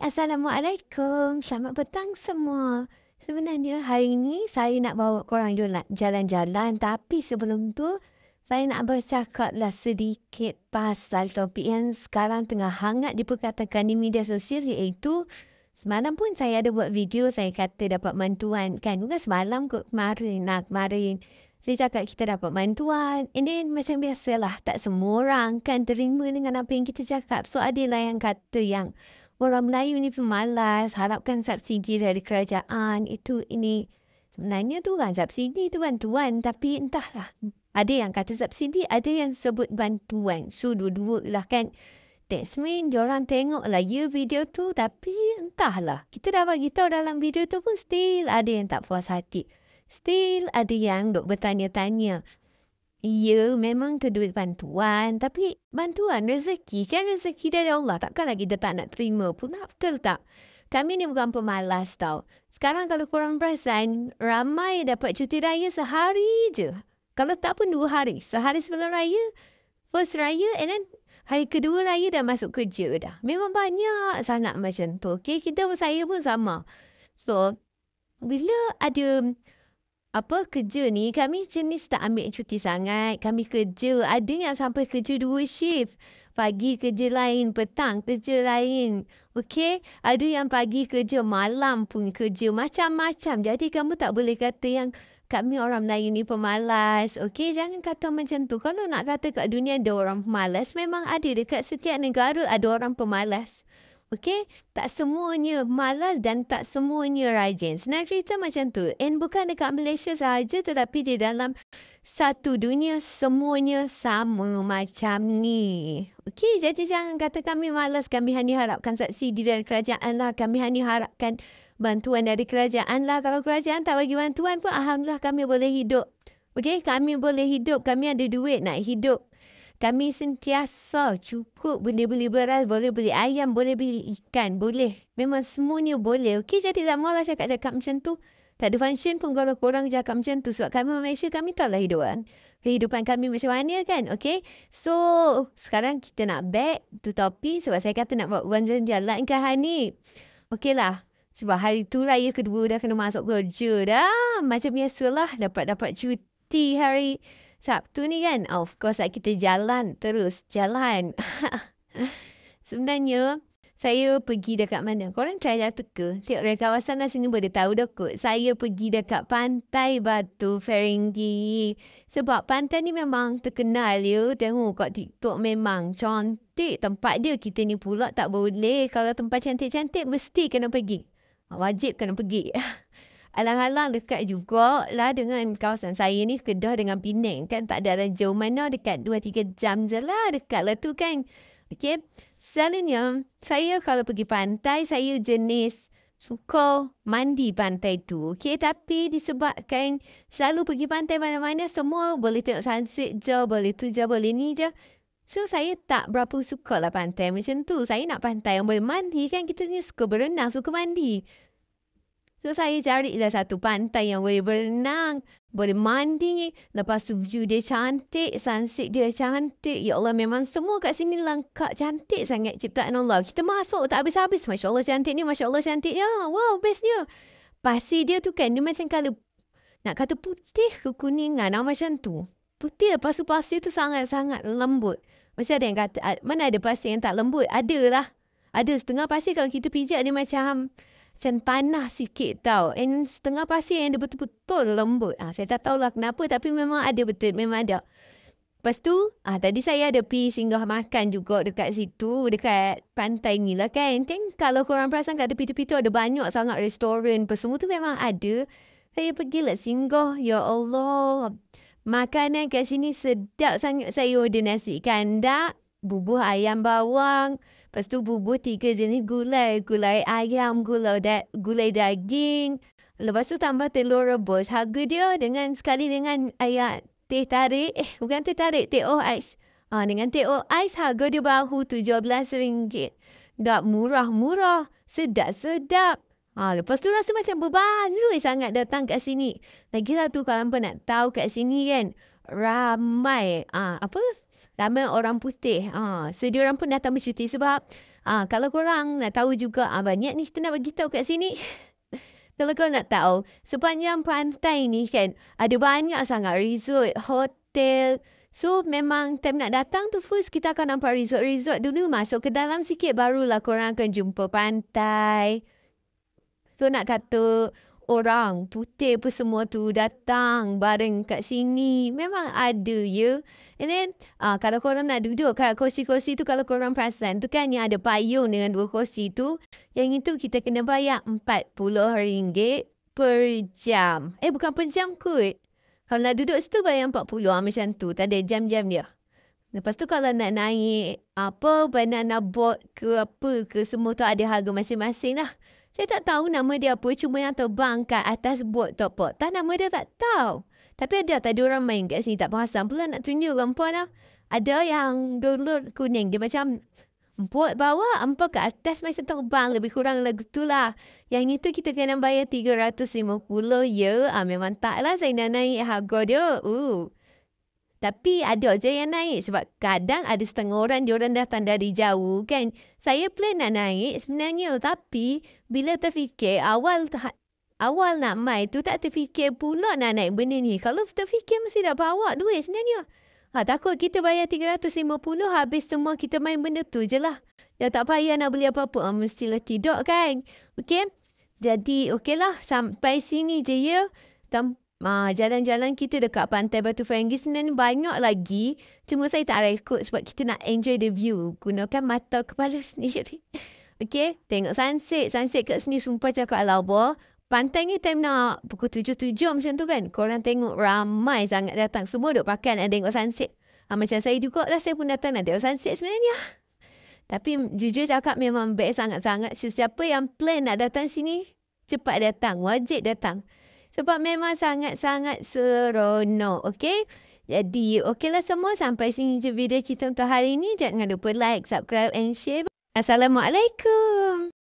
Assalamualaikum. Selamat petang semua. Sebenarnya hari ini saya nak bawa korang jalan-jalan. Tapi sebelum tu, saya nak bercakaplah sedikit pasal topik yang sekarang tengah hangat diperkatakan di media sosial, iaitu semalam pun saya ada buat video, saya kata dapat bantuan. Kan, bukan semalam kot, kemarin. Saya cakap kita dapat bantuan. And then macam biasalah, tak semua orang kan terima dengan apa yang kita cakap. So, adalah yang kata yang orang Melayu ni pemalas, harapkan subsidi dari kerajaan, itu, ini. Sebenarnya tu kan subsidi tu bantuan, tapi entahlah. Ada yang kata subsidi, ada yang sebut bantuan. So, dua-dua lah kan. That's mean diorang tengok lah video tu, tapi entahlah. Kita dah bagi tahu dalam video tu pun still ada yang tak puas hati. Still ada yang duk bertanya-tanya. Ya, memang tu duit bantuan. Tapi bantuan rezeki. Kan rezeki dari Allah. Takkanlah kita tak nak terima pun. Betul tak? Kami ni bukan pemalas tau. Sekarang kalau korang perasan, ramai dapat cuti raya sehari je. Kalau tak pun 2 hari. Sehari sebelum raya, first raya, and then hari kedua raya dah masuk kerja dah. Memang banyak sangat macam tu. Okay, saya pun sama. So, bila ada kerja ni, kami jenis tak ambil cuti sangat. Kami kerja. Ada yang sampai kerja 2 shift. Pagi kerja lain, petang kerja lain. Okey? Ada yang pagi kerja, malam pun kerja. Macam-macam. Jadi kamu tak boleh kata yang kami orang Melayu ni pemalas. Okey? Jangan kata macam tu. Kalau nak kata kat dunia ada orang pemalas, memang ada. Dekat setiap negara ada orang pemalas. Okey, tak semuanya malas dan tak semuanya rajin. Senang cerita macam tu. And bukan dekat Malaysia sahaja, tetapi di dalam satu dunia semuanya sama macam ni. Okey, jadi jangan kata kami malas, kami hanya harapkan subsidi dari kerajaan lah. Kami hanya harapkan bantuan dari kerajaan lah. Kalau kerajaan tak bagi bantuan pun, alhamdulillah kami boleh hidup. Okey, kami boleh hidup. Kami ada duit nak hidup. Kami sentiasa cukup, boleh beli beras, boleh beli ayam, boleh beli ikan, boleh. Memang semuanya boleh. Okey, jadi tak maulah cakap-cakap macam tu. Tak ada function pun kalau korang cakap macam tu. Sebab kami Malaysia, kami tahulah kehidupan kami macam mana kan. Okey, so sekarang kita nak back to topik sebab saya kata nak buat jalan-jalan ke hari ni. Okey lah. Sebab hari tu raya kedua dah kena masuk kerja dah. Macam biasalah dapat cuti hari Sabtu ni kan. Of course kita jalan terus. Jalan. Sebenarnya saya pergi dekat mana? Korang try dah teka. Tengok dari kawasan lah sini boleh tahu dah kot. Saya pergi dekat Pantai Batu Ferringhi. Sebab pantai ni memang terkenal ya. Tengok kat TikTok memang cantik tempat dia. Kita ni pula tak boleh. Kalau tempat cantik-cantik mesti kena pergi. Wajib kena pergi. Alang-alang dekat jugalah dengan kawasan saya ni, Kedah dengan Penang kan. Tak ada jauh mana, dekat 2-3 jam je lah. Dekat lah tu kan. Okay. Selalunya, saya kalau pergi pantai, saya jenis suka mandi pantai tu. Okay. Tapi disebabkan selalu pergi pantai mana-mana, semua boleh tengok sunset je, boleh tu je, boleh ni je. So, saya tak berapa suka lah pantai macam tu. Saya nak pantai yang boleh mandi kan. Kita ni suka berenang, suka mandi. So, saya carilah satu pantai yang boleh berenang, boleh mandi. Lepas tu view dia cantik, sunset dia cantik. Ya Allah, memang semua kat sini lengkap. Cantik sangat ciptaan Allah. Kita masuk tak habis-habis. Masya Allah cantik ni, Masya Allah cantik ni. Wow, bestnya. Pasir dia tu kan, dia macam kalau nak kata putih ke kuningan. Macam tu. Putih, lepas tu pasir tu sangat-sangat lembut. Macam ada yang kata, mana ada pasir yang tak lembut? Adalah. Ada setengah pasir kalau kita pijak dia macam tanah sikit tau. And setengah pasir yang dia betul-betul lembut. Saya tak tahulah kenapa, tapi memang ada betul. Memang ada. Lepas tu, tadi saya ada pergi singgah makan juga dekat situ. Dekat pantai ni lah kan. Kalau korang perasan kat tepi-tepi tu ada banyak sangat restoran. Semua tu memang ada. Saya pergilah singgah. Ya Allah. Makanan kat sini sedap sangat. Saya order nasi kandak, bubur ayam bawang. Lepas tu bubur 3 jenis gulai. Gulai ayam, gulai daging. Lepas tu tambah telur rebus. Harga dia sekali dengan air teh tarik. Bukan teh tarik, teh oh ais. Dengan teh oh ais harga dia baru RM17. Tak murah-murah. Sedap-sedap. Lepas tu rasa macam berbaloi sangat datang kat sini. Lagilah tu kalau hampa nak tahu kat sini kan. Ramai. Ramai orang putih. So, diorang pun datang bercuti sebab Kalau korang nak tahu juga, banyak ni kita nak bagi tahu kat sini. Kalau kau nak tahu, sepanjang pantai ni kan, ada banyak sangat resort, hotel. So, memang time nak datang tu first kita akan nampak resort-resort dulu. Masuk ke dalam sikit, barulah korang akan jumpa pantai. So, nak kata orang putih pun semua tu datang bareng kat sini. Memang ada, ya. And then, kalau korang nak duduk kat kursi-kursi tu, kalau korang perasan tu kan yang ada payung dengan 2 kursi tu, yang itu kita kena bayar RM40 per jam. Bukan per jam kot. Kalau nak duduk situ bayar 40 macam tu. Tak ada jam-jam dia. Lepas tu kalau nak naik banana boat ke apa ke, semua tu ada harga masing-masing lah. Saya tak tahu nama dia apa. Cuma yang terbang kat atas boat tu apa. Tak, nama dia tak tahu. Tapi ada tadi orang main kat sini. Tak perasan pula nak tunjuk gambar lah. Ada yang download kuning. Dia macam boat bawah, ke atas macam terbang. Lebih kurang lagu tu lah. Yang itu kita kena bayar RM350 ya. Memang tak lah saya nak naik harga dia. Tapi ada je yang naik sebab kadang ada setengah orang, diorang datang dari jauh kan. Saya plan nak naik sebenarnya, tapi bila terfikir awal nak mai tu tak terfikir pula nak naik benda ni. Kalau terfikir mesti dah bawa duit sebenarnya. Takut kita bayar RM350 habis semua kita main benda tu je lah. Dah tak payah nak beli apa-apa. Mestilah tidak kan. Okey. Jadi okeylah sampai sini je ya. Jalan-jalan kita dekat Pantai Batu Ferringhi sebenarnya banyak lagi. Cuma saya tak rekod sebab kita nak enjoy the view. Gunakan mata kepala sendiri. Okay, tengok sunset. Sunset kat sini sumpah cakap lawa. Pantai ni time nak pukul 7 macam tu kan. Korang tengok ramai sangat datang. Semua duk pakai nak tengok sunset. Macam saya juga lah, saya pun datang nak tengok sunset sebenarnya. Tapi jujur cakap memang best sangat-sangat. Sesiapa yang plan nak datang sini, cepat datang. Wajib datang. Sebab memang sangat-sangat seronok. Okay? Jadi, okeylah semua. Sampai sini je video kita untuk hari ini. Jangan lupa like, subscribe and share. Assalamualaikum.